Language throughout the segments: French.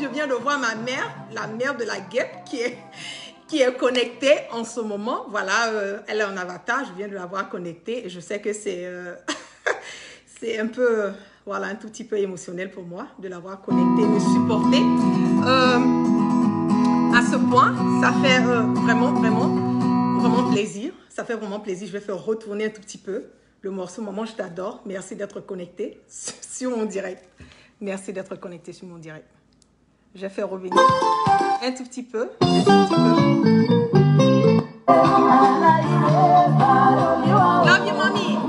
Je viens de voir ma mère, la mère de la guêpe qui est connectée en ce moment. Voilà, elle est en avatar, je viens de la voir connectée et je sais que c'est c'est un peu, voilà, un tout petit peu émotionnel pour moi de l'avoir connectée, me supporter à ce point. Ça fait vraiment plaisir. Ça fait vraiment plaisir. Je vais faire retourner un tout petit peu le morceau. Maman, je t'adore. Merci d'être connecté sur mon direct. Merci d'être connecté sur mon direct. Je vais faire revenir un tout petit peu. Love you, mommy.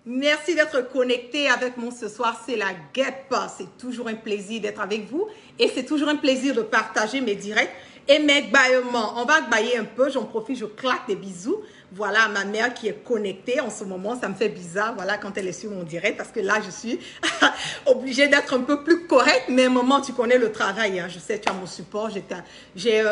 Merci d'être connecté avec moi ce soir. C'est la guêpe. C'est toujours un plaisir d'être avec vous. Et c'est toujours un plaisir de partager mes directs et mes bâillements. On va bailler un peu. J'en profite, je claque des bisous. Voilà ma mère qui est connectée en ce moment. Ça me fait bizarre, voilà, quand elle est sur mon direct. Parce que là, je suis obligée d'être un peu plus correcte. Mais maman, tu connais le travail. Hein. Je sais, tu as mon support. J'ai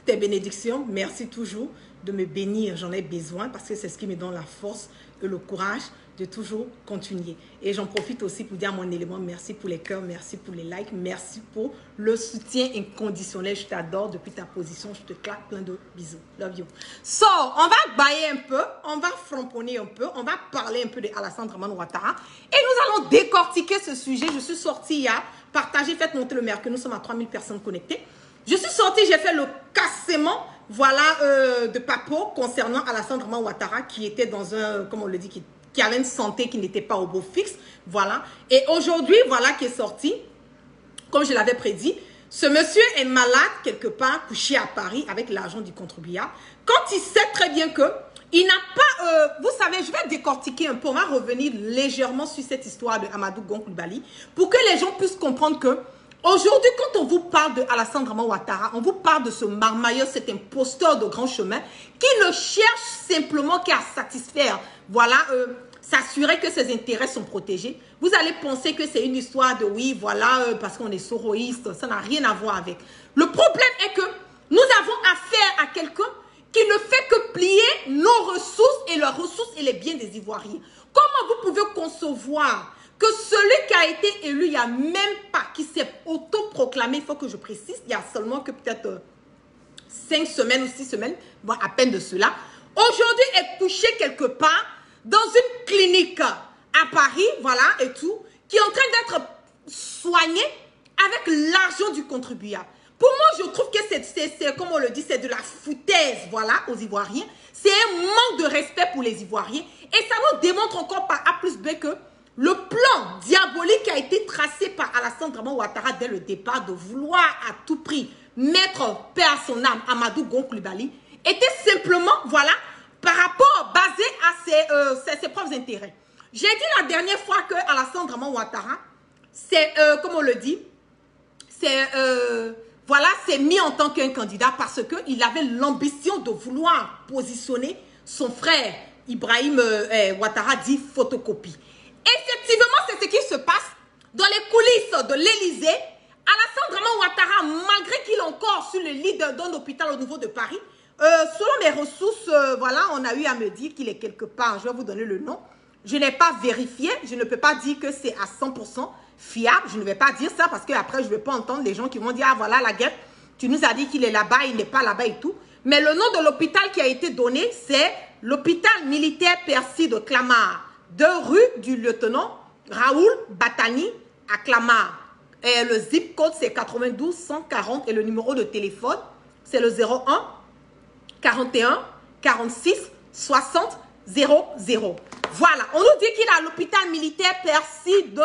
tes bénédictions. Merci toujours de me bénir. J'en ai besoin parce que c'est ce qui me donne la force et le courage de toujours continuer. Et j'en profite aussi pour dire à mon élément, merci pour les cœurs, merci pour les likes, merci pour le soutien inconditionnel. Je t'adore depuis ta position, je te claque plein de bisous. Love you. So, on va bailler un peu, on va framponner un peu, on va parler un peu de Alassane Dramane Ouattara et nous allons décortiquer ce sujet. Je suis sortie hier, partagé, faites monter le mercure, nous sommes à 3000 personnes connectées. Je suis sortie, j'ai fait le cassement, voilà, de Papo concernant Alassane Dramane Ouattara qui était dans un, comme on le dit, qui avait une santé qui n'était pas au beau fixe, voilà. Et aujourd'hui, voilà qui est sorti, comme je l'avais prédit, ce monsieur est malade quelque part, couché à Paris avec l'argent du contribuable, quand il sait très bien que il n'a pas, vous savez, je vais décortiquer un peu, on va revenir légèrement sur cette histoire de Amadou Gon Coulibaly, pour que les gens puissent comprendre que aujourd'hui, quand on vous parle de Alassane Dramane Ouattara, on vous parle de ce marmailleur, cet imposteur de grand chemin qui ne cherche simplement qu'à satisfaire, voilà, s'assurer que ses intérêts sont protégés. Vous allez penser que c'est une histoire de oui, voilà, parce qu'on est soroïste, ça n'a rien à voir avec. Le problème est que nous avons affaire à quelqu'un qui ne fait que plier nos ressources et leurs ressources et les biens des Ivoiriens. Comment vous pouvez concevoir que celui qui a été élu, il n'y a même pas, qui s'est autoproclamé, il faut que je précise, il y a seulement que peut-être 5 semaines ou 6 semaines, bon, à peine de cela, aujourd'hui est couché quelque part dans une clinique à Paris, voilà, et tout, qui est en train d'être soigné avec l'argent du contribuable. Pour moi, je trouve que c'est comme on le dit, c'est de la foutaise, voilà, aux Ivoiriens. C'est un manque de respect pour les Ivoiriens. Et ça nous démontre encore par A plus B que le plan diabolique qui a été tracé par Alassane Dramane Ouattara dès le départ de vouloir à tout prix mettre paix à son âme Amadou Gon Coulibaly était simplement, voilà, par rapport, basé à ses propres intérêts. J'ai dit la dernière fois que Alassane Dramane Ouattara, c'est, comme on le dit, c'est, voilà, c'est mis en tant qu'un candidat parce qu'il avait l'ambition de vouloir positionner son frère Ibrahim Ouattara dit photocopie. Effectivement, c'est ce qui se passe dans les coulisses de l'Élysée. Alassane Dramane Ouattara, malgré qu'il est encore sur le lit d'un hôpital au niveau de Paris, selon mes ressources, voilà, on a eu à me dire qu'il est quelque part, je vais vous donner le nom. Je n'ai pas vérifié, je ne peux pas dire que c'est à 100% fiable. Je ne vais pas dire ça parce qu'après, je ne vais pas entendre les gens qui vont dire, ah voilà la guêpe, tu nous as dit qu'il est là-bas, il n'est pas là-bas et tout. Mais le nom de l'hôpital qui a été donné, c'est l'hôpital militaire Percy de Clamart. 2 rue du lieutenant Raoul Batani à Clamart. Et le zip code, c'est 92 140 et le numéro de téléphone, c'est le 01 41 46 60 00. Voilà, on nous dit qu'il est à l'hôpital militaire Percy de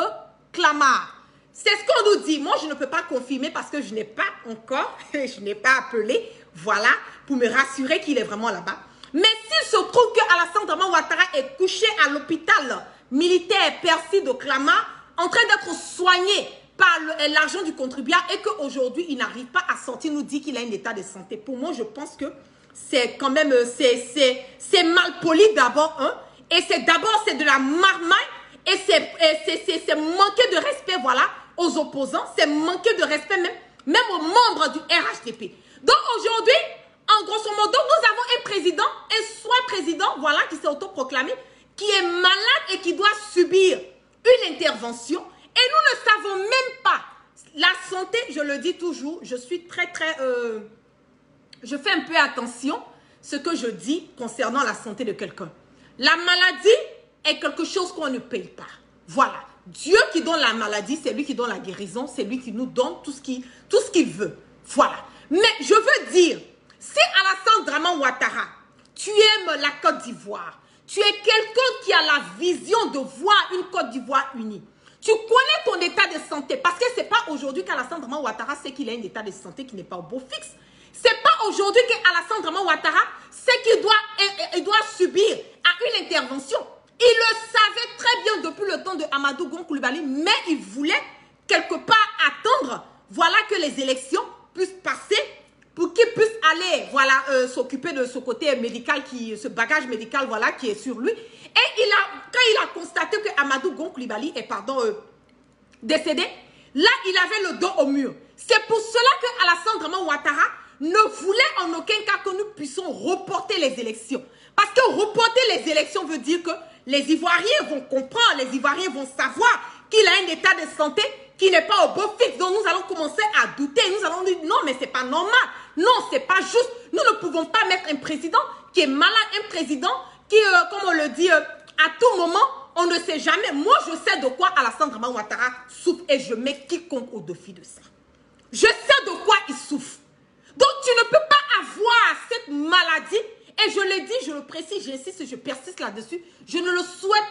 Clamart. C'est ce qu'on nous dit. Moi, je ne peux pas confirmer parce que je n'ai pas encore, je n'ai pas appelé, voilà, pour me rassurer qu'il est vraiment là-bas. Mais s'il se trouve que Alassane Dramane Ouattara est couché à l'hôpital militaire Percy de Clamart, en train d'être soigné par l'argent du contribuable et qu'aujourd'hui, il n'arrive pas à sortir, nous dit qu'il a un état de santé. Pour moi, je pense que c'est quand même, c'est mal poli d'abord, hein, et c'est d'abord, c'est de la marmaille, et c'est manquer de respect, voilà, aux opposants, c'est manquer de respect même aux membres du RHDP. Donc aujourd'hui, en grosso modo, nous avons un président, un soi-président, voilà, qui s'est autoproclamé, qui est malade et qui doit subir une intervention. Et nous ne savons même pas. La santé, je le dis toujours, je suis très, je fais un peu attention à ce que je dis concernant la santé de quelqu'un. La maladie est quelque chose qu'on ne paye pas. Voilà. Dieu qui donne la maladie, c'est lui qui donne la guérison, c'est lui qui nous donne tout ce qu'il veut. Voilà. Mais je veux dire, si Alassane Dramane Ouattara, tu aimes la Côte d'Ivoire, tu es quelqu'un qui a la vision de voir une Côte d'Ivoire unie, tu connais ton état de santé, parce que ce n'est pas aujourd'hui qu'Alassane Dramane Ouattara sait qu'il a un état de santé qui n'est pas au beau fixe. Ce n'est pas aujourd'hui qu'Alassane Dramane Ouattara sait qu'il doit subir à une intervention. Il le savait très bien depuis le temps de Amadou Gon Coulibaly, mais il voulait quelque part attendre, voilà, que les élections puissent passer pour qu'il puisse aller, voilà, s'occuper de ce côté médical, ce bagage médical, voilà, qui est sur lui. Et quand il a constaté que Amadou Gon Coulibaly est, décédé, là, il avait le dos au mur. C'est pour cela que Alassane Draman Ouattara ne voulait en aucun cas que nous puissions reporter les élections. Parce que reporter les élections veut dire que les Ivoiriens vont comprendre, les Ivoiriens vont savoir qu'il a un état de santé qui n'est pas au beau fixe. Donc nous allons commencer à douter. Nous allons dire non, mais c'est pas normal. Non, c'est pas juste. Nous ne pouvons pas mettre un président qui est malade, un président qui, comme on le dit, à tout moment, on ne sait jamais. Moi, je sais de quoi Alassane Draman Ouattara souffre et je mets quiconque au défi de ça. Je sais de quoi il souffre. Donc, tu ne peux pas avoir cette maladie. Et je l'ai dit, je le précise, j'insiste, je persiste là-dessus. Je ne le souhaite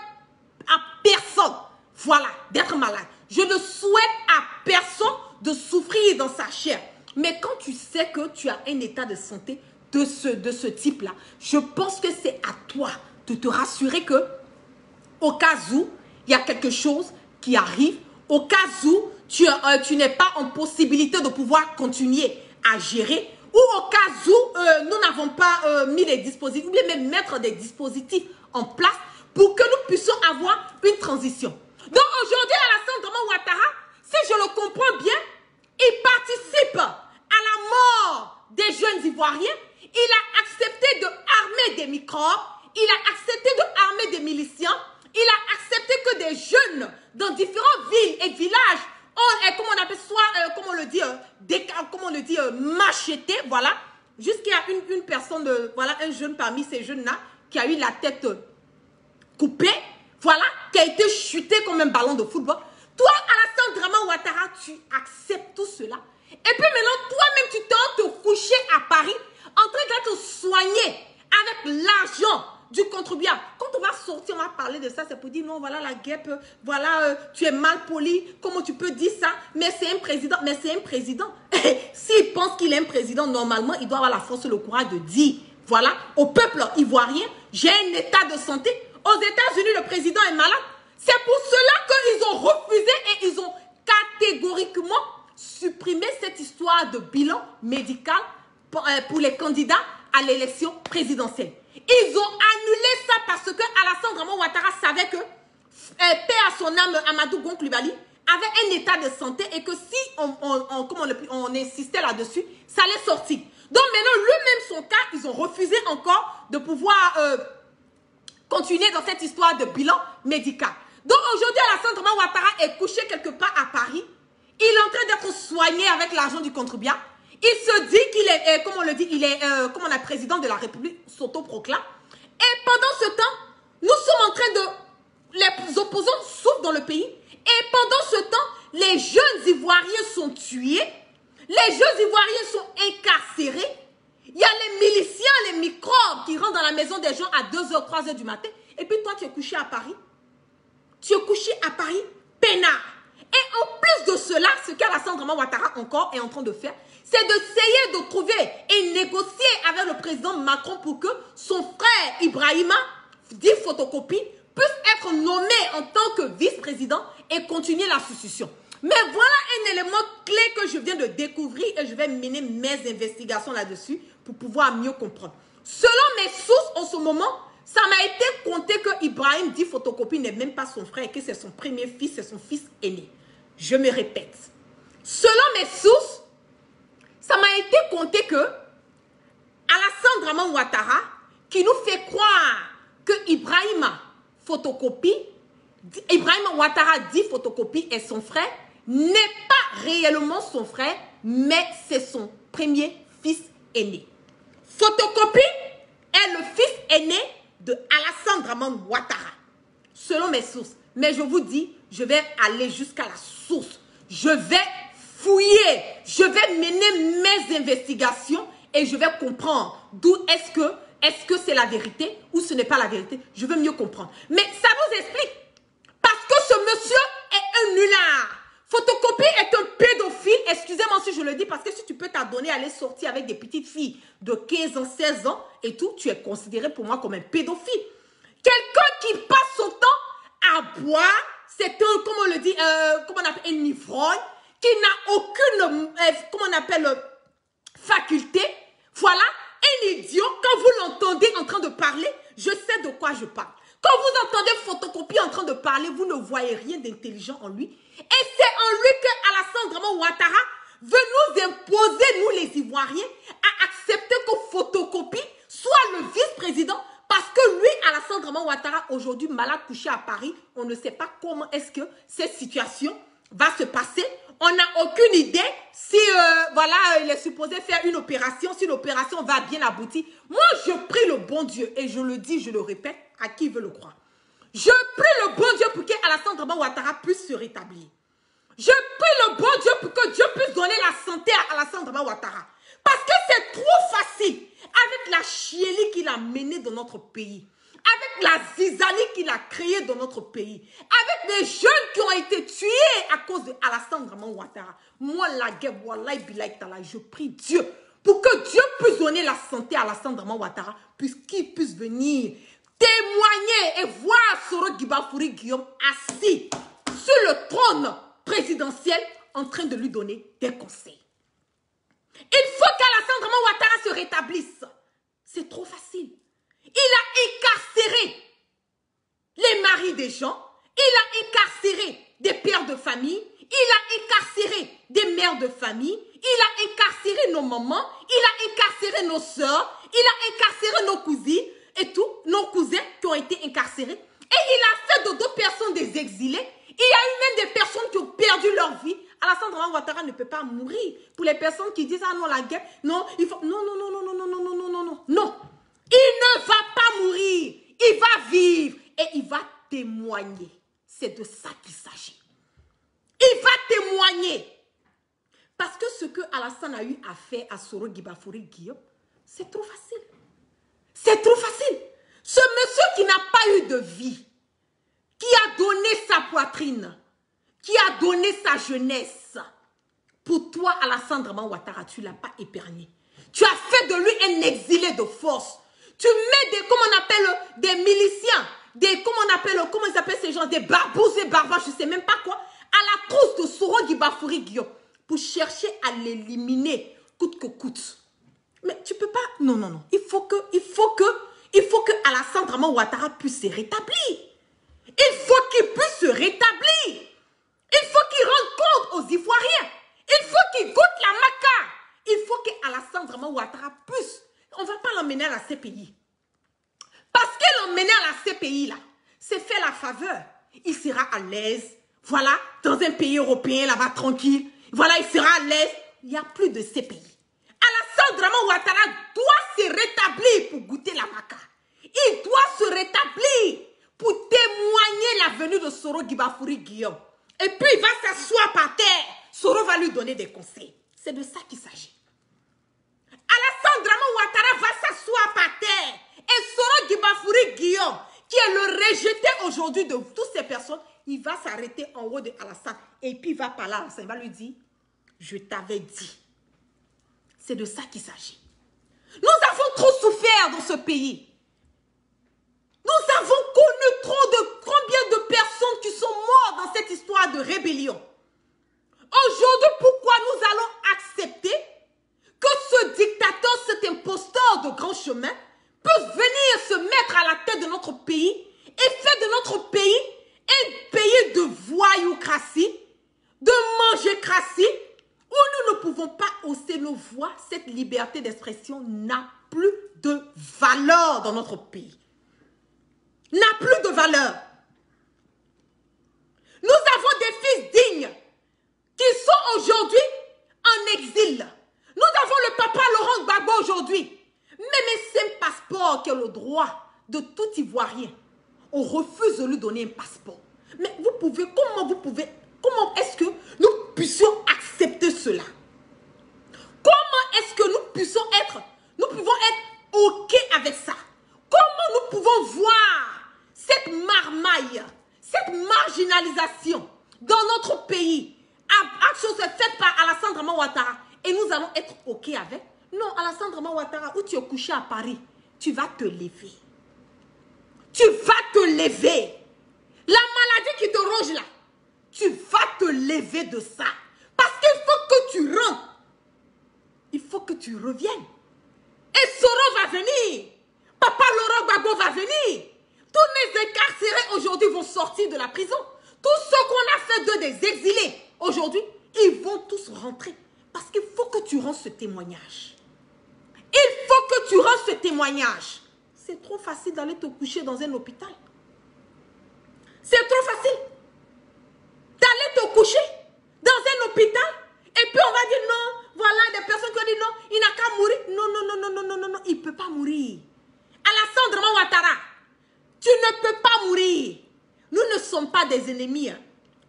à personne, voilà, d'être malade. Je ne souhaite à personne de souffrir dans sa chair. Mais quand tu sais que tu as un état de santé de ce type-là, je pense que c'est à toi de te rassurer que, au cas où il y a quelque chose qui arrive, au cas où tu n'es pas en possibilité de pouvoir continuer à gérer, ou au cas où nous n'avons pas mis les dispositifs, ou bien même mettre des dispositifs en place pour que nous puissions avoir une transition. Donc aujourd'hui, Alassane Draman Ouattara, si je le comprends bien, il participe à la mort des jeunes Ivoiriens. Il a accepté de armer des microbes, il a accepté de armer des miliciens, il a accepté que des jeunes dans différentes villes et villages ont, comme on appelle, soit, comme on le dit, macheté, voilà, jusqu'à une personne, voilà, un jeune parmi ces jeunes-là, qui a eu la tête coupée, voilà, qui a été chuté comme un ballon de football. Toi, Alassane Draman Ouattara, tu acceptes tout cela. Et puis maintenant, toi-même, tu t'es te coucher à Paris, en train de te soigner avec l'argent du contribuable. Quand on va sortir, on va parler de ça, c'est pour dire non, voilà la guêpe, voilà, tu es mal poli, comment tu peux dire ça? Mais c'est un président, mais c'est un président. S'il pense qu'il est un président, normalement, il doit avoir la force et le courage de dire, voilà, au peuple ivoirien, j'ai un état de santé. Aux États-Unis, le président est malade. C'est pour cela qu'ils ont refusé et ils ont catégoriquement supprimé cette histoire de bilan médical pour les candidats à l'élection présidentielle. Ils ont annulé ça parce que Alassane Draman Ouattara savait que, paix à son âme, Amadou Gon Coulibaly avait un état de santé et que si on insistait là-dessus, ça allait sortir. Donc maintenant, lui-même, son cas, ils ont refusé encore de pouvoir continuer dans cette histoire de bilan médical. Donc aujourd'hui, Alassane Draman Ouattara est couché quelque part à Paris. Il est en train d'être soigné avec l'argent du contribuable. Il se dit qu'il est, comme on le dit, il est, comme on a président de la République, s'autoproclame. Et pendant ce temps, nous sommes en train de... Les opposants souffrent dans le pays. Et pendant ce temps, les jeunes Ivoiriens sont tués. Les jeunes Ivoiriens sont incarcérés. Il y a les miliciens, les microbes qui rentrent dans la maison des gens à 2h, 3h du matin. Et puis toi, tu es couché à Paris. Tu es couché à Paris, peinard. Et en plus de cela, ce qu'Alassane Draman Ouattara encore est en train de faire, c'est d'essayer de trouver et négocier avec le président Macron pour que son frère Ibrahima, dit photocopie, puisse être nommé en tant que vice-président et continuer la succession. Mais voilà un élément clé que je viens de découvrir et je vais mener mes investigations là-dessus pour pouvoir mieux comprendre. Selon mes sources, en ce moment, ça m'a été compté que Ibrahim dit photocopie n'est même pas son frère et que c'est son premier fils, c'est son fils aîné. Je me répète. Selon mes sources, ça m'a été compté que Alassane Draman Ouattara, qui nous fait croire que Ibrahima Ouattara dit photocopie est son frère, n'est pas réellement son frère, mais c'est son premier fils aîné. Photocopie est le fils aîné de Alassane Draman Ouattara, selon mes sources. Mais je vous dis, je vais aller jusqu'à la source. Je vais fouiller, je vais mener mes investigations et je vais comprendre d'où est-ce que c'est la vérité ou ce n'est pas la vérité. Je veux mieux comprendre. Mais ça vous explique. Parce que ce monsieur est un nulard. Photocopie est un pédophile. Excusez-moi si je le dis parce que si tu peux t'adonner à aller sortir avec des petites filles de 15 ans, 16 ans et tout, tu es considéré pour moi comme un pédophile. Quelqu'un qui il passe son temps à boire. C'est un, comment on le dit, comment on appelle, un ivrogne qui n'a aucune, comment on appelle, faculté. Voilà, un idiot. Quand vous l'entendez en train de parler, je sais de quoi je parle. Quand vous entendez photocopie en train de parler, vous ne voyez rien d'intelligent en lui. Et c'est en lui que Alassane Draman Ouattara veut nous imposer, nous les Ivoiriens, à accepter que photocopie soit le vice-président. Parce que lui, Alassane Draman Ouattara, aujourd'hui malade couché à Paris, on ne sait pas comment est-ce que cette situation va se passer. On n'a aucune idée si voilà, il est supposé faire une opération, si l'opération va bien aboutir. Moi, je prie le bon Dieu, et je le dis, je le répète, à qui veut le croire. Je prie le bon Dieu pour qu'Alassane Draman Ouattara puisse se rétablir. Je prie le bon Dieu pour que Dieu puisse donner la santé à Alassane Draman Ouattara. Parce que c'est trop facile, avec la chiélie qu'il a menée dans notre pays, avec la zizanie qu'il a créée dans notre pays, avec les jeunes qui ont été tués à cause de Alassane Draman Ouattara. Moi, la guerre, wallahi billahi ta'ala, je prie Dieu pour que Dieu puisse donner la santé à Alassane Draman Ouattara, puisqu'il puisse venir témoigner et voir Soro Guibafouri Guillaume assis sur le trône présidentiel en train de lui donner des conseils. Il faut qu'Alassane Draman Ouattara se rétablisse. C'est trop facile. Il a incarcéré les maris des gens. Il a incarcéré des pères de famille. Il a incarcéré des mères de famille. Il a incarcéré nos mamans. Il a incarcéré nos soeurs. Il a incarcéré nos cousines et tout. Nos cousins qui ont été incarcérés. Et il a fait d'autres personnes des exilés. Il y a eu même des personnes qui ont perdu leur vie. Alassane Draman Ouattara ne peut pas mourir. Pour les personnes qui disent, ah non, la guerre, non, il faut... Non, non, non, non, non, non, non, non, non, non, non, non. Il ne va pas mourir. Il va vivre et il va témoigner. C'est de ça qu'il s'agit. Il va témoigner. Parce que ce que Alassane a eu à faire à Soro Guibafouri Guillaume, c'est trop facile. C'est trop facile. Ce monsieur qui n'a pas eu de vie, qui a donné sa poitrine, qui a donné sa jeunesse. Pour toi, Alassane Draman Ouattara, tu ne l'as pas épargné. Tu as fait de lui un exilé de force. Tu mets des, comment on appelle, des miliciens, des, comment on appelle, comment ils appellent ces gens, des barbouzes et barbares, je ne sais même pas quoi, à la trousse de Soro Guibafouri Guillaume, pour chercher à l'éliminer, coûte que coûte. Mais tu ne peux pas, non, non, non. Il faut que Alassane Draman Ouattara puisse se rétablir. Il faut qu'il puisse se rétablir. Il faut qu'il rende compte aux Ivoiriens. Il faut qu'il goûte la maca. Il faut qu'Alassane Draman Ouattara puisse. On ne va pas l'emmener à la CPI. Parce qu'elle l'emmener à la CPI, là, c'est faire la faveur. Il sera à l'aise. Voilà, dans un pays européen, là-bas, tranquille. Voilà, il sera à l'aise. Il n'y a plus de CPI. Alassane Draman Ouattara doit se rétablir pour goûter la maca. Il doit se rétablir pour témoigner la venue de Soro Guibafouri Guillaume. Et puis il va s'asseoir par terre. Soro va lui donner des conseils. C'est de ça qu'il s'agit. Alassane Draman Ouattara va s'asseoir par terre. Et Soro Guibafouri Guillaume, qui est le rejeté aujourd'hui de toutes ces personnes, il va s'arrêter en haut de Alassane. Et puis il va parler à Alassane. Il va lui dire, je t'avais dit. C'est de ça qu'il s'agit. Nous avons trop souffert dans ce pays. Nous avons connu trop de combien de personnes qui sont mortes dans cette histoire de rébellion. Aujourd'hui, pourquoi nous allons accepter que ce dictateur, cet imposteur de grand chemin, puisse venir se mettre à la tête de notre pays et faire de notre pays un pays de voyoucratie, de manger-cratie, où nous ne pouvons pas hausser nos voix. Cette liberté d'expression n'a plus de valeur dans notre pays. N'a plus de valeur. Nous avons des fils dignes qui sont aujourd'hui en exil. Nous avons le papa Laurent Gbagbo aujourd'hui. Même un simple passeport qui est le droit de tout Ivoirien. On refuse de lui donner un passeport. Mais vous pouvez, comment est-ce que nous puissions accepter cela? Comment est-ce que nous pouvons être OK avec ça? Comment nous pouvons voir cette marmaille, cette marginalisation dans notre pays, action faite par Alassane Draman Ouattara, et nous allons être OK avec? Non, Alassane Draman Ouattara, où tu es couché à Paris, tu vas te lever. Tu vas te lever. La maladie qui te ronge là, tu vas te lever de ça. Parce qu'il faut que tu rentres. Il faut que tu reviennes. Et Soro va venir. Papa Laurent Gbagbo va venir. Tous les incarcérés aujourd'hui vont sortir de la prison. Tous ceux qu'on a fait d'eux des exilés, aujourd'hui, ils vont tous rentrer. Parce qu'il faut que tu rendes ce témoignage. Il faut que tu rendes ce témoignage. C'est trop facile d'aller te coucher dans un hôpital. C'est trop facile d'aller te coucher dans un hôpital. Et puis on va dire non, voilà des personnes qui ont dit non, il n'a qu'à mourir. Non, non, non, non, non, non, non, non, il ne peut pas mourir. Alassane Ouattara, tu ne peux pas mourir. Nous ne sommes pas des ennemis. Hein.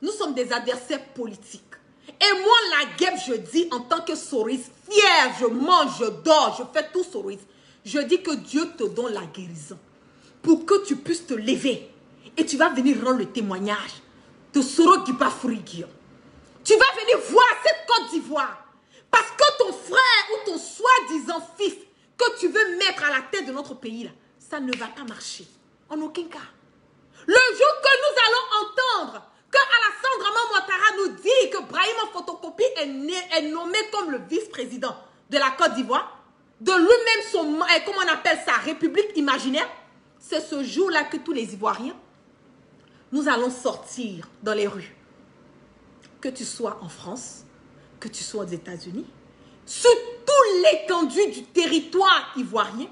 Nous sommes des adversaires politiques. Et moi, la guêpe, je dis en tant que Soris, fier, je mange, je dors, je fais tout Soris. Je dis que Dieu te donne la guérison pour que tu puisses te lever. Et tu vas venir rendre le témoignage de Soro Giba Fouriguion. Tu vas venir voir cette Côte d'Ivoire. Parce que ton frère ou ton soi-disant fils que tu veux mettre à la tête de notre pays, là, ça ne va pas marcher. En aucun cas. Le jour que nous allons entendre que Alassane Draman Ouattara nous dit que Brahima Photocopie est nommé comme le vice-président de la Côte d'Ivoire, de lui-même son, comment on appelle ça, république imaginaire, c'est ce jour-là que tous les Ivoiriens, nous allons sortir dans les rues. Que tu sois en France, que tu sois aux États-Unis, sur toute l'étendue du territoire ivoirien,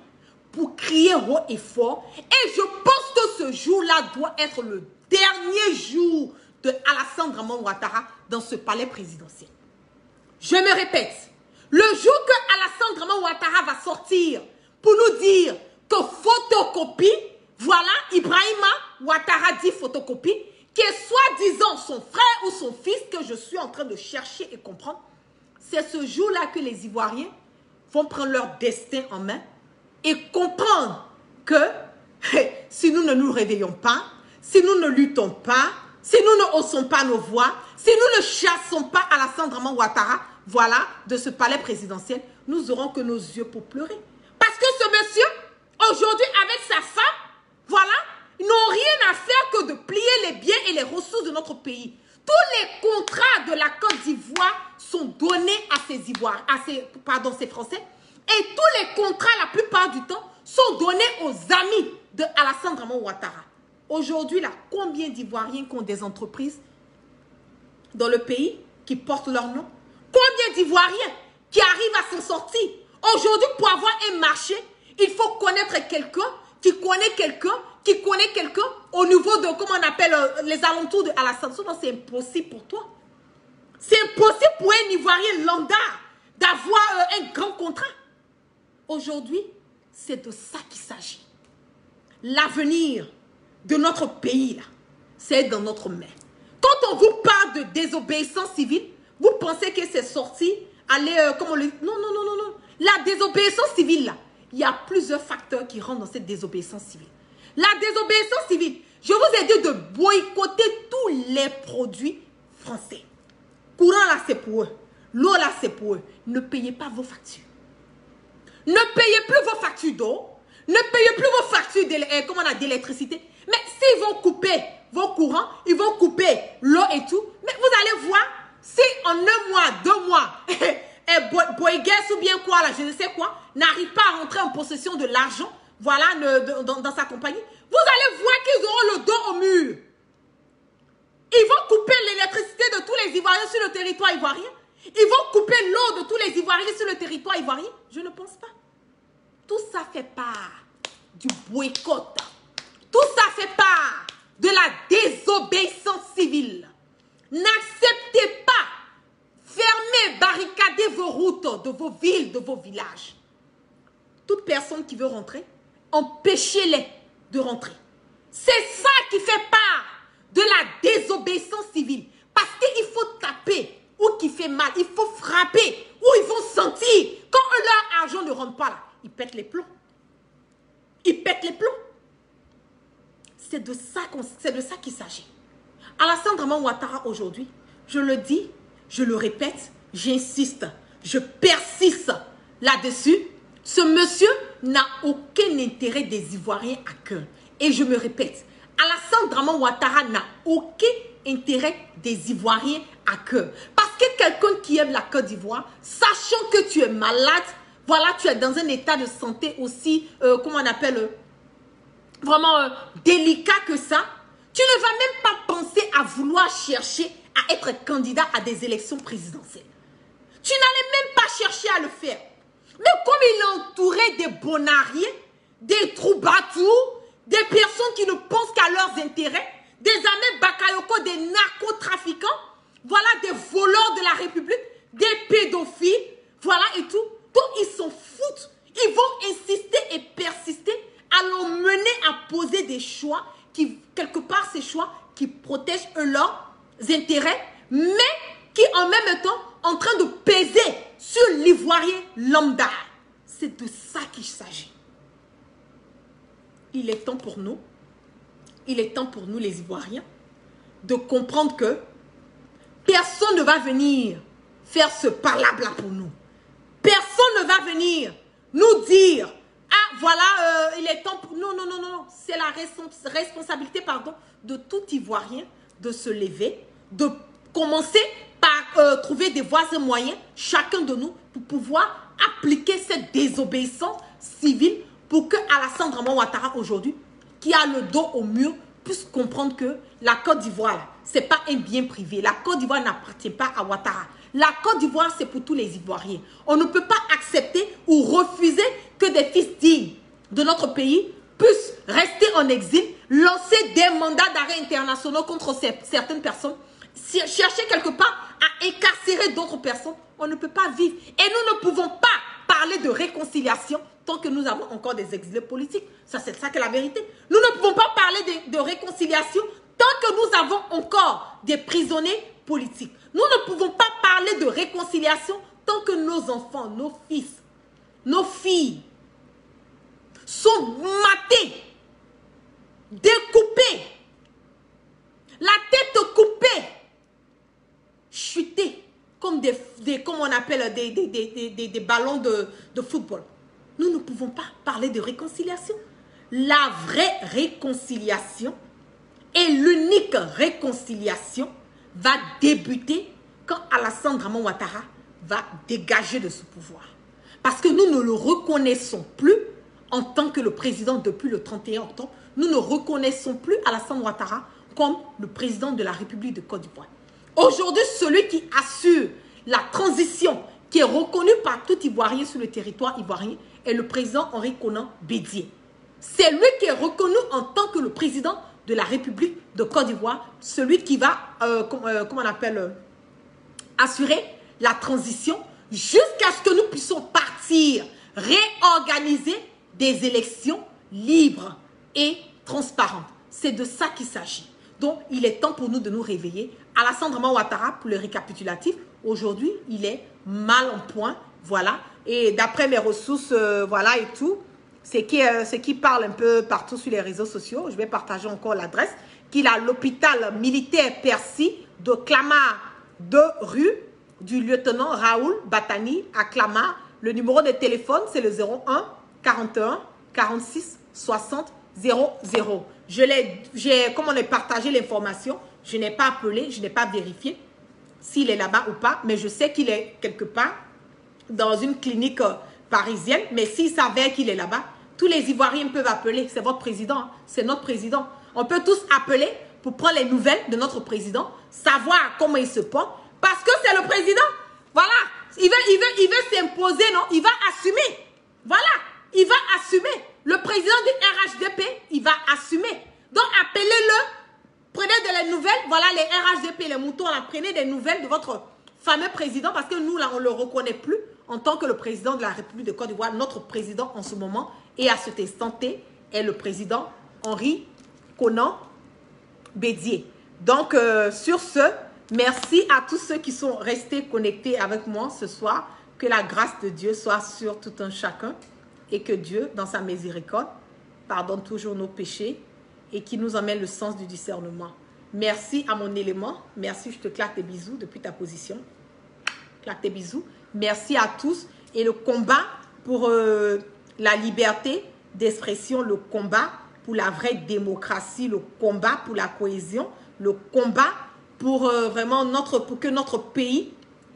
pour crier haut et fort. Et je pense que ce jour-là doit être le dernier jour de Alassane Draman Ouattara dans ce palais présidentiel. Je me répète, le jour que Alassane Draman Ouattara va sortir pour nous dire que photocopie, voilà, Ibrahima Ouattara dit photocopie, qui est soi-disant son frère ou son fils que je suis en train de chercher et comprendre, c'est ce jour-là que les Ivoiriens vont prendre leur destin en main et comprendre que si nous ne nous réveillons pas, si nous ne luttons pas, si nous ne haussons pas nos voix, si nous ne chassons pas Alassane Draman Ouattara, voilà, de ce palais présidentiel, nous n'aurons que nos yeux pour pleurer. Parce que ce monsieur, aujourd'hui, avec sa femme, voilà, ils n'ont rien à faire que de plier les biens et les ressources de notre pays. Tous les contrats de la Côte d'Ivoire sont donnés à ces Ivoiriens, ces Français. Et tous les contrats, la plupart du temps, sont donnés aux amis de Alassane Draman Ouattara. Aujourd'hui, là, combien d'Ivoiriens qui ont des entreprises dans le pays qui portent leur nom? Combien d'Ivoiriens qui arrivent à s'en sortir? Aujourd'hui, pour avoir un marché, il faut connaître quelqu'un qui connaît quelqu'un qui connaît quelqu'un au niveau de, comment on appelle, les alentours de Alassane. Sinon, c'est impossible pour toi. C'est impossible pour un Ivoirien lambda d'avoir un grand contrat. Aujourd'hui, c'est de ça qu'il s'agit. L'avenir de notre pays, là, c'est dans notre main. Quand on vous parle de désobéissance civile, vous pensez que c'est sorti, aller, comment le... Non, non, non, non, non. La désobéissance civile, là, il y a plusieurs facteurs qui rentrent dans cette désobéissance civile. La désobéissance civile, je vous ai dit de boycotter tous les produits français. Courant, là, c'est pour eux. L'eau, là, c'est pour eux. Ne payez pas vos factures. Ne payez plus vos factures d'eau. Ne payez plus vos factures d'électricité. Mais s'ils vont couper vos courants, ils vont couper l'eau et tout. Mais vous allez voir, si en 1 mois, 2 mois, Boygues ou bien quoi, là, je ne sais quoi, n'arrive pas à rentrer en possession de l'argent, voilà, dans sa compagnie, vous allez voir qu'ils auront le dos au mur. Ils vont couper l'électricité de tous les Ivoiriens sur le territoire ivoirien. Ils vont couper l'eau de tous les Ivoiriens sur le territoire ivoirien. Je ne pense pas. Tout ça fait part du boycott. Tout ça fait part de la désobéissance civile. N'acceptez pas. Fermez, barricadez vos routes de vos villes, de vos villages. Toute personne qui veut rentrer, empêchez-les de rentrer. C'est ça qui fait part de la désobéissance civile. Parce qu'il faut taper ou qui fait mal, il faut frapper ou ils vont sentir. Quand leur argent ne rentre pas là, ils pètent les plombs. Ils pètent les plombs. C'est de ça qu'il s'agit. Alassane Draman Ouattara aujourd'hui, je le dis, je le répète, j'insiste, je persiste là-dessus. Ce monsieur n'a aucun intérêt des Ivoiriens à cœur. Et je me répète, Alassane Draman Ouattara n'a aucun intérêt des Ivoiriens à cœur. Parce que quelqu'un qui aime la Côte d'Ivoire, sachant que tu es malade, voilà, tu es dans un état de santé aussi, comment on appelle, vraiment délicat que ça, tu ne vas même pas penser à vouloir chercher à être candidat à des élections présidentielles. Tu n'allais même pas chercher à le faire. Mais comme il est entouré des bonariés, des troubadours, des personnes qui ne pensent qu'à leurs intérêts, des Ahmed Bakayoko, des narcotrafiquants, voilà, des voleurs de la République, des pédophiles, voilà et tout. Donc ils s'en foutent. Ils vont insister et persister à l'emmener à poser des choix, qui, quelque part ces choix qui protègent leurs intérêts, mais qui en même temps en train de peser sur l'Ivoirien lambda. C'est de ça qu'il s'agit. Il est temps pour nous, les Ivoiriens, de comprendre que personne ne va venir faire ce palabla pour nous. Personne ne va venir nous dire, ah voilà, il est temps pour... Non, non, non, non, c'est la responsabilité, pardon, de tout Ivoirien de se lever, de commencer par trouver des voies et moyens, chacun de nous, pour pouvoir appliquer cette désobéissance civile pour que Alassane Draman Ouattara aujourd'hui, qui a le dos au mur, puisse comprendre que la Côte d'Ivoire, ce n'est pas un bien privé. La Côte d'Ivoire n'appartient pas à Ouattara. La Côte d'Ivoire, c'est pour tous les Ivoiriens. On ne peut pas accepter ou refuser que des fils dignes de notre pays puissent rester en exil, lancer des mandats d'arrêt internationaux contre certaines personnes, chercher quelque part à incarcérer d'autres personnes. On ne peut pas vivre. Et nous ne pouvons pas parler de réconciliation tant que nous avons encore des exilés politiques. C'est ça que la vérité. Nous ne pouvons pas parler de réconciliation tant que nous avons encore des prisonniers politiques. Nous ne pouvons pas parler de réconciliation tant que nos enfants, nos fils, nos filles sont matés, découpés, la tête coupée, chutés, comme comme on appelle des ballons de football. Nous ne pouvons pas parler de réconciliation. La vraie réconciliation et l'unique réconciliation va débuter quand Alassane Draman Ouattara va dégager de ce pouvoir. Parce que nous ne le reconnaissons plus en tant que le président depuis le 31 octobre. Nous ne reconnaissons plus Alassane Ouattara comme le président de la République de Côte d'Ivoire. Aujourd'hui, celui qui assure la transition, qui est reconnu par tout Ivoirien sur le territoire ivoirien, est le président Henri Konan Bédié. C'est lui qui est reconnu en tant que le président de la République de Côte d'Ivoire, celui qui va, comment on appelle, assurer la transition jusqu'à ce que nous puissions partir, réorganiser des élections libres et transparentes. C'est de ça qu'il s'agit. Donc, il est temps pour nous de nous réveiller. Alassane Draman Ouattara, pour le récapitulatif, aujourd'hui, il est mal en point, voilà. Et d'après mes ressources, voilà et tout, ce qui parle un peu partout sur les réseaux sociaux, je vais partager encore l'adresse, qu'il a l'hôpital militaire Percy de Clamart 2 rue du lieutenant Raoul Batani à Clamart. Le numéro de téléphone, c'est le 01 41 46 60 00. Comme on a partagé l'information, je n'ai pas appelé, je n'ai pas vérifié s'il est là-bas ou pas, mais je sais qu'il est quelque part dans une clinique parisienne, mais s'il s'avère qu'il est là-bas, tous les Ivoiriens peuvent appeler, c'est votre président, hein, c'est notre président. On peut tous appeler pour prendre les nouvelles de notre président, savoir comment il se porte, parce que c'est le président, voilà, il veut s'imposer, non, il va assumer, voilà, il va assumer, le président du RHDP, il va assumer, donc appelez-le, prenez de les nouvelles, voilà les RHDP, les moutons, là, prenez des nouvelles de votre fameux président, parce que nous, là, on ne le reconnaît plus en tant que le président de la République de Côte d'Ivoire. Notre président en ce moment, et à cet instant T, est le président Henri Konan Bédié. Donc, sur ce, merci à tous ceux qui sont restés connectés avec moi ce soir. Que la grâce de Dieu soit sur tout un chacun et que Dieu, dans sa miséricorde, pardonne toujours nos péchés et qui nous emmène le sens du discernement. Merci à mon élément. Merci, je te claque des bisous depuis ta position. Claque des bisous. Merci à tous. Et le combat pour la liberté d'expression, le combat pour la vraie démocratie, le combat pour la cohésion, le combat pour vraiment pour que notre pays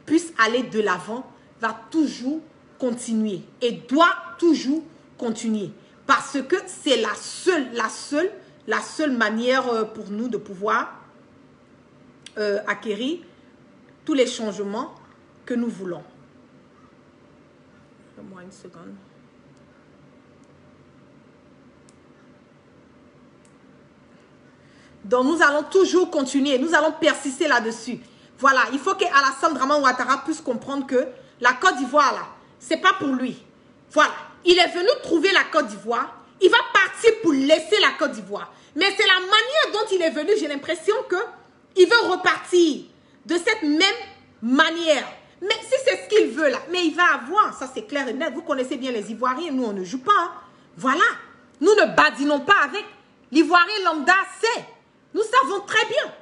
puisse aller de l'avant, va toujours continuer et doit toujours continuer. Parce que c'est la seule manière pour nous de pouvoir acquérir tous les changements que nous voulons. Donne-moi une seconde. Donc, nous allons toujours continuer. Nous allons persister là-dessus. Voilà, il faut qu'Alassane Draman Ouattara puisse comprendre que la Côte d'Ivoire, là, c'est pas pour lui. Voilà, il est venu trouver la Côte d'Ivoire. Il va partir pour laisser la Côte d'Ivoire. Mais c'est la manière dont il est venu, j'ai l'impression qu'il veut repartir de cette même manière. Mais si c'est ce qu'il veut là, mais il va avoir, ça c'est clair et net. Vous connaissez bien les Ivoiriens, nous on ne joue pas. Hein. Voilà, nous ne badinons pas avec. L'Ivoirien lambda sait. Nous savons très bien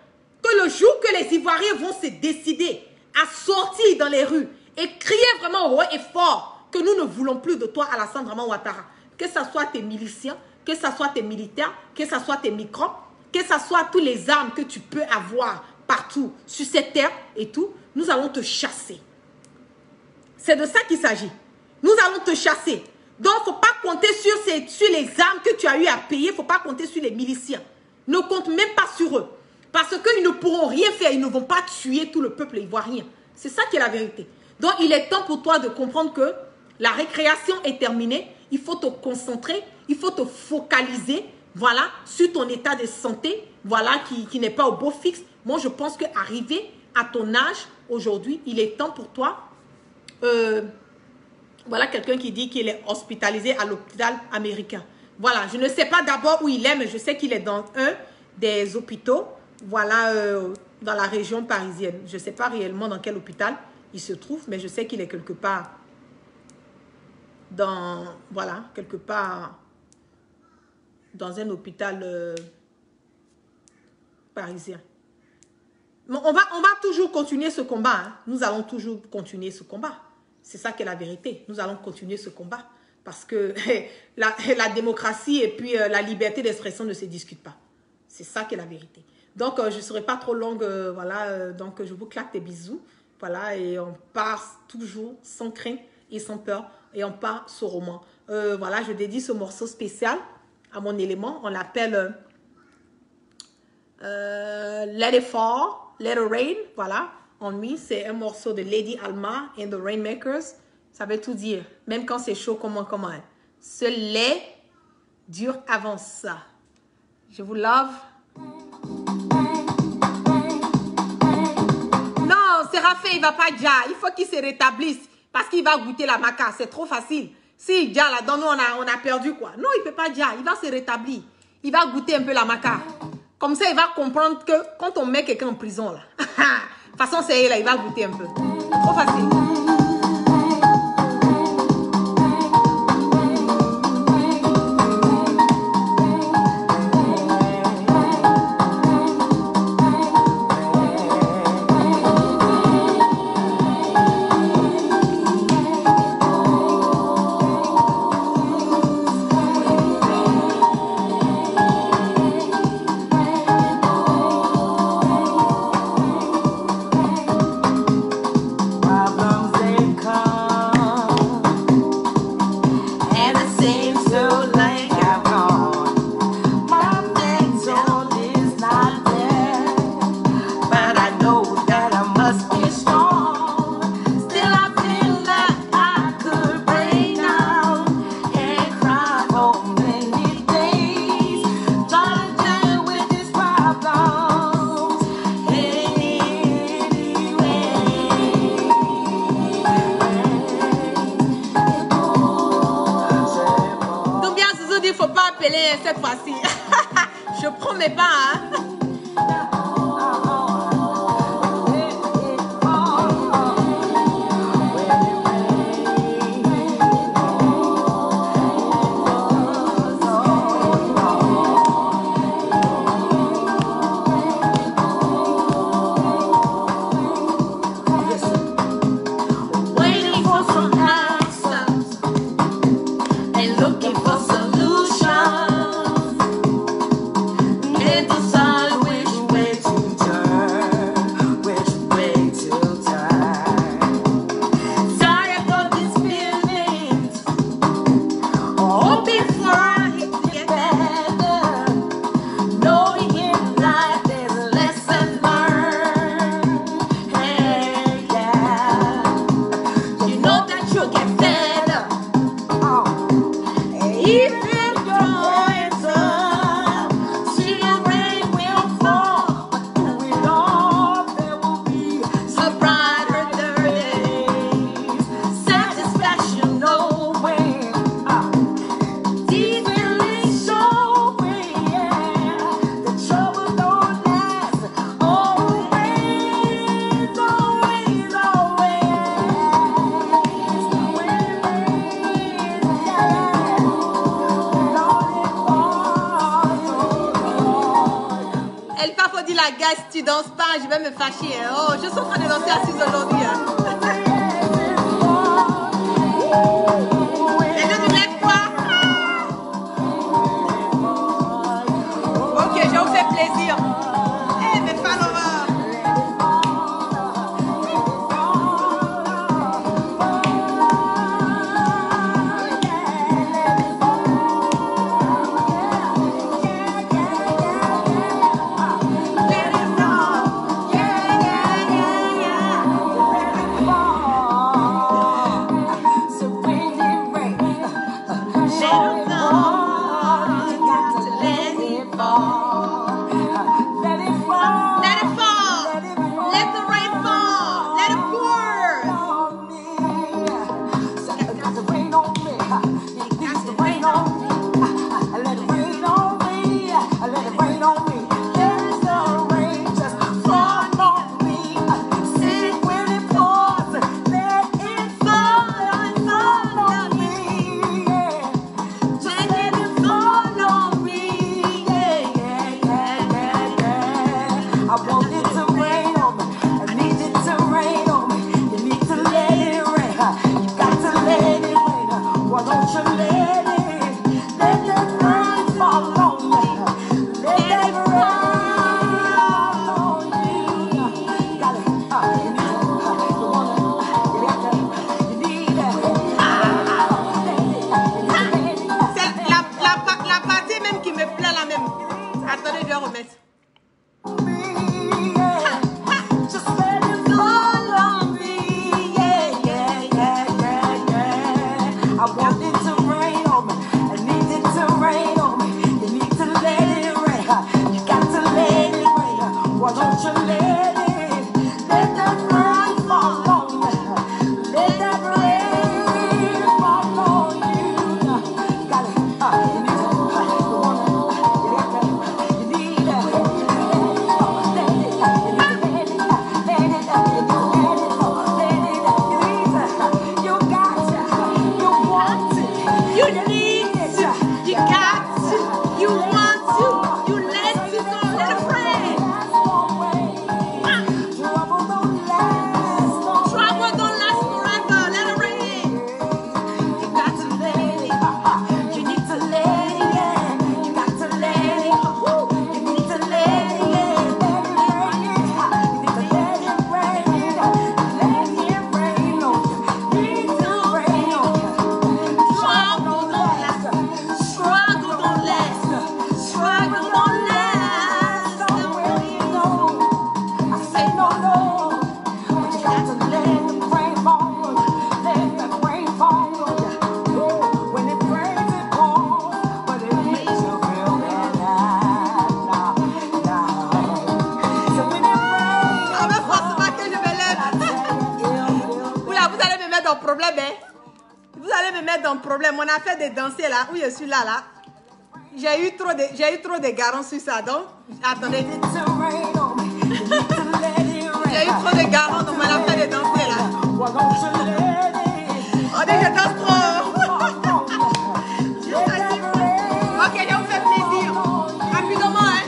que le jour que les Ivoiriens vont se décider à sortir dans les rues et crier vraiment haut et fort que nous ne voulons plus de toi, Alassane Draman Ouattara, que ce soit tes miliciens, que ce soit tes militaires, que ce soit tes microbes, que ce soit toutes les armes que tu peux avoir partout sur cette terre et tout, nous allons te chasser. C'est de ça qu'il s'agit. Nous allons te chasser. Donc, il ne faut pas compter sur les armes que tu as eu à payer. Il ne faut pas compter sur les miliciens. Ne compte même pas sur eux. Parce qu'ils ne pourront rien faire. Ils ne vont pas tuer tout le peuple ivoirien. C'est ça qui est la vérité. Donc, il est temps pour toi de comprendre que la récréation est terminée. Il faut te concentrer. Il faut te focaliser. Voilà, sur ton état de santé. Voilà, qui n'est pas au beau fixe. Moi, je pense qu'arrivé à ton âge, aujourd'hui, il est temps pour toi. Voilà quelqu'un qui dit qu'il est hospitalisé à l'hôpital américain. Voilà, je ne sais pas d'abord où il est, mais je sais qu'il est dans un des hôpitaux, voilà, dans la région parisienne. Je ne sais pas réellement dans quel hôpital il se trouve, mais je sais qu'il est quelque part dans, voilà, quelque part dans un hôpital parisien. Mais on va toujours continuer ce combat. Hein. Nous allons toujours continuer ce combat. C'est ça qui est la vérité. Nous allons continuer ce combat. Parce que la démocratie et puis la liberté d'expression ne se discutent pas. C'est ça qui est la vérité. Donc, je ne serai pas trop longue. Voilà, donc, je vous claque des bisous. Voilà, et on part toujours sans crainte et sans peur. Et on part ce roman. Voilà, je dédie ce morceau spécial à mon élément. On l'appelle Let It Fall, Let It Rain. Voilà, en lui, c'est un morceau de Lady Alma and the Rainmakers. Ça veut tout dire. Même quand c'est chaud, comment. Ce lait dure avant ça. Je vous love. Non, Séraphin, il ne va pas déjà. Il faut qu'il se rétablisse. Parce qu'il va goûter la maca. C'est trop facile. Si déjà là-dedans, nous, on a perdu quoi. Non, il ne peut pas déjà. Il va se rétablir. Il va goûter un peu la maca. Comme ça, il va comprendre que quand on met quelqu'un en prison, là. De toute façon, c'est là, il va goûter un peu. Trop facile. Cette fois-ci, je promets pas. Hein? la gueule, si tu danses pas, je vais me fâcher. Oh, je suis en train de danser assise aujourd'hui. Les deux ne lèvent pas. Ok, je vous fais plaisir. Eh, mes followers. On a fait des danser là, où je suis là. J'ai eu trop de garons sur ça, donc attendez. J'ai eu trop de garons, donc on a fait des danser là. Oh, je danse trop. Ok, je vous fais plaisir. Rapidement, hein.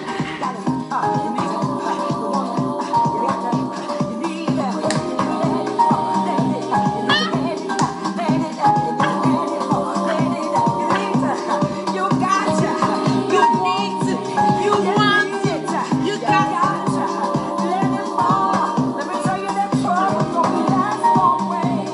Way.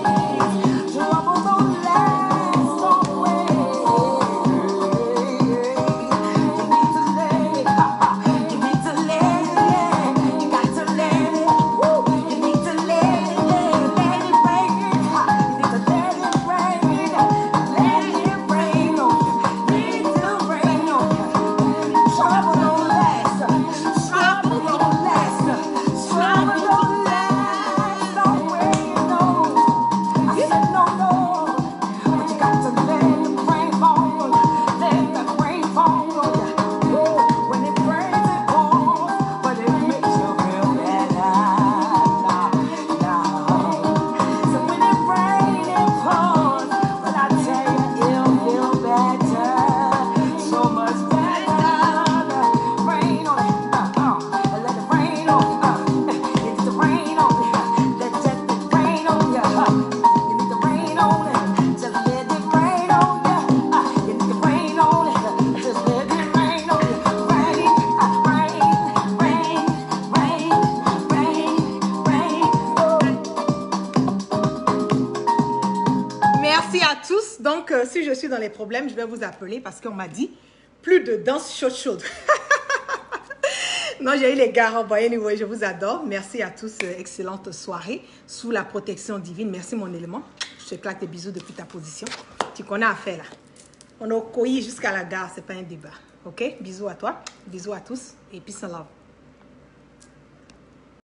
tous. Donc, si je suis dans les problèmes, je vais vous appeler parce qu'on m'a dit plus de danse chaude. Non, j'ai eu les gars. Bon, anyway, je vous adore. Merci à tous. Excellente soirée sous la protection divine. Merci, mon élément. Je te claque des bisous depuis ta position. Tu connais à faire là. On a coï jusqu'à la gare. C'est pas un débat. OK? Bisous à toi. Bisous à tous. Et peace and love.